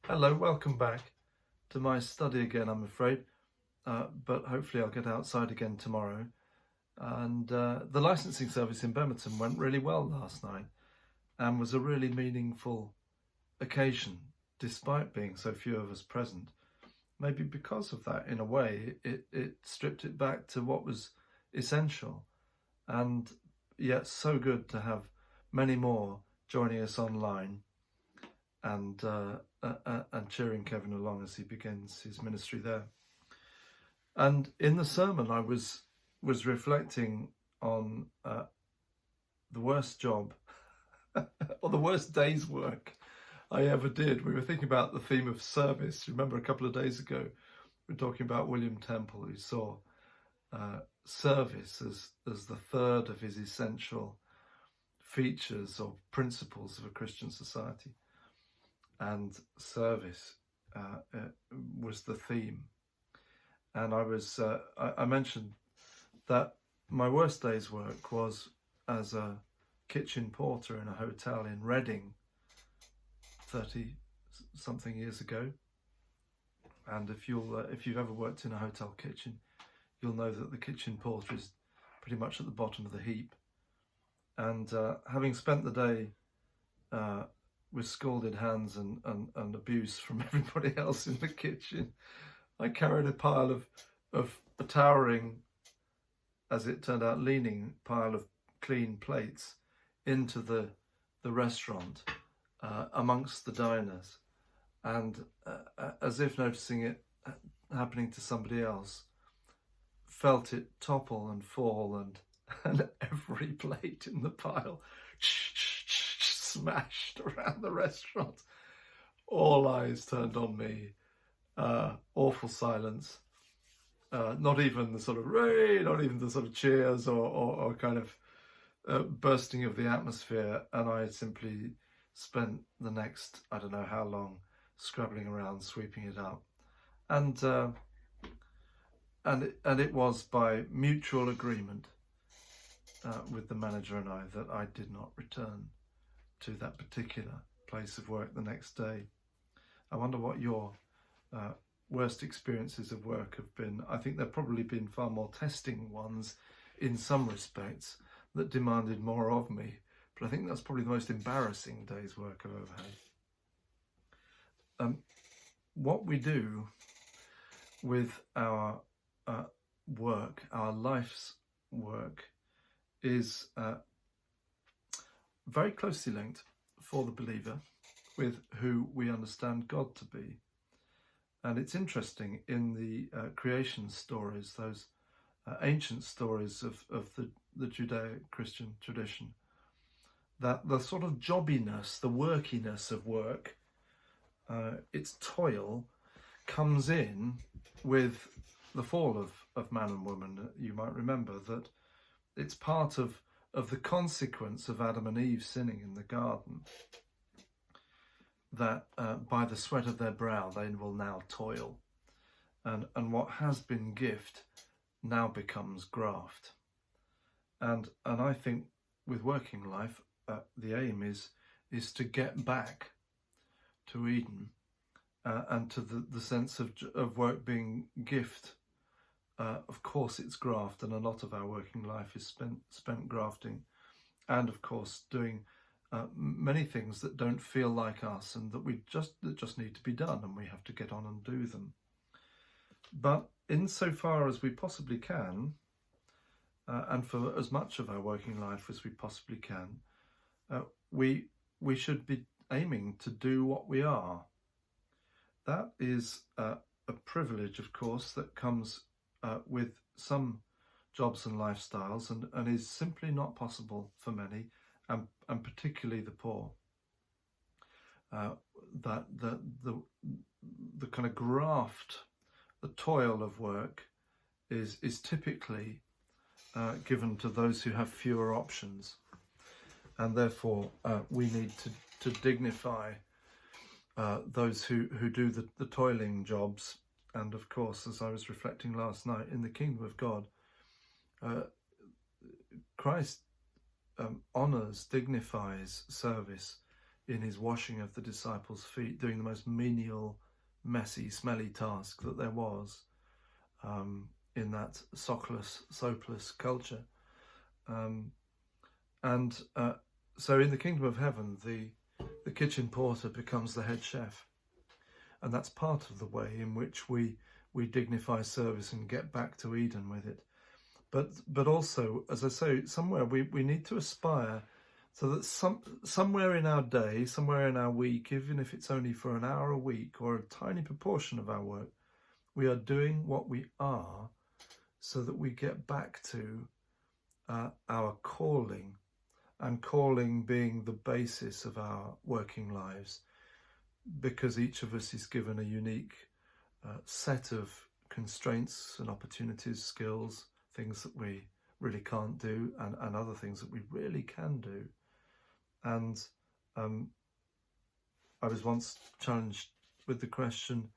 Hello, welcome back to my study again, I'm afraid, but hopefully I'll get outside again tomorrow. And the licensing service in Bemerton went really well last night and was a really meaningful occasion, despite being so few of us present. Maybe because of that, in a way, it stripped it back to what was essential, and yet so good to have many more joining us online and cheering Kevin along as he begins his ministry there. And in the sermon, I was reflecting on the worst job or the worst day's work I ever did. We were thinking about the theme of service. Remember, a couple of days ago, we were talking about William Temple, who saw service as the third of his essential features or principles of a Christian society. And service was the theme. And I mentioned that my worst day's work was as a kitchen porter in a hotel in Reading 30-something years ago. And if you've ever worked in a hotel kitchen, you'll know that the kitchen porter is pretty much at the bottom of the heap. And having spent the day with scalded hands and abuse from everybody else in the kitchen, I carried a pile of a towering, as it turned out, leaning pile of clean plates into the restaurant amongst the diners, and as if noticing it happening to somebody else, felt it topple and fall, and every plate in the pile smashed around the restaurant. All eyes turned on me. Awful silence. Not even the sort of "Ray," not even the sort of cheers or kind of bursting of the atmosphere. And I simply spent the next, I don't know how long, scrabbling around, sweeping it up. And it was by mutual agreement with the manager and I that I did not return to that particular place of work the next day. I wonder what your worst experiences of work have been. I think there have probably been far more testing ones in some respects that demanded more of me, but I think that's probably the most embarrassing day's work I've ever had. What we do with our work, our life's work, is very closely linked for the believer with who we understand God to be. And it's interesting in the creation stories, those ancient stories of the Judeo-Christian tradition, that the sort of jobbiness, the workiness of work, its toil, comes in with the fall of man and woman. You might remember that it's part of the consequence of Adam and Eve sinning in the garden, that by the sweat of their brow they will now toil, and what has been gift now becomes graft. And I think with working life, the aim is to get back to Eden and to the sense of work being gift. Of course, it's graft, and a lot of our working life is spent grafting, and of course doing many things that don't feel like us and that just need to be done, and we have to get on and do them. But insofar as we possibly can, and for as much of our working life as we possibly can, we should be aiming to do what we are. That is a privilege, of course, that comes with some jobs and lifestyles, and is simply not possible for many, and particularly the poor. That the kind of graft, the toil of work, is typically given to those who have fewer options, and therefore we need to dignify those who do the toiling jobs. And of course, as I was reflecting last night, in the kingdom of God, Christ honours, dignifies service in his washing of the disciples' feet, doing the most menial, messy, smelly task that there was in that soapless culture. So in the kingdom of heaven, the kitchen porter becomes the head chef. And that's part of the way in which we dignify service and get back to Eden with it. But also, as I say, somewhere we need to aspire so that somewhere in our day, somewhere in our week, even if it's only for an hour a week or a tiny proportion of our work, we are doing what we are so that we get back to our calling, and calling being the basis of our working lives, because each of us is given a unique set of constraints and opportunities, skills, things that we really can't do, and other things that we really can do. And I was once challenged with the question,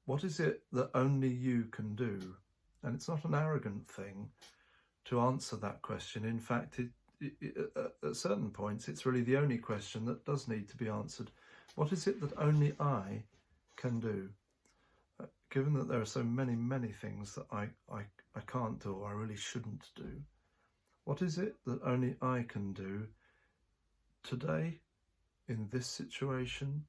what is it that only you can do? And it's not an arrogant thing to answer that question. In fact, at certain points, it's really the only question that does need to be answered. What is it that only I can do? Given that there are so many things that I can't do or I really shouldn't do, what is it that only I can do today in this situation?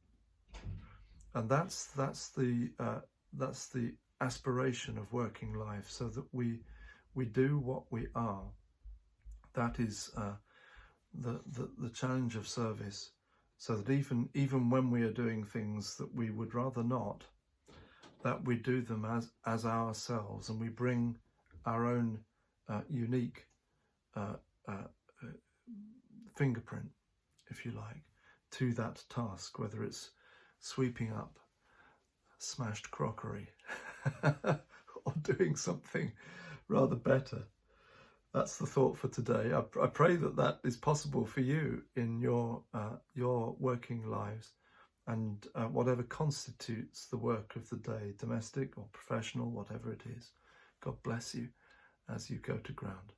And that's the aspiration of working life, so that we do what we are. That is the challenge of service, so that even when we are doing things that we would rather not, that we do them as ourselves, and we bring our own unique fingerprint, if you like, to that task, whether it's sweeping up smashed crockery or doing something rather better. That's the thought for today. I pray that is possible for you in your working lives, and whatever constitutes the work of the day, domestic or professional, whatever it is. God bless you as you go to ground.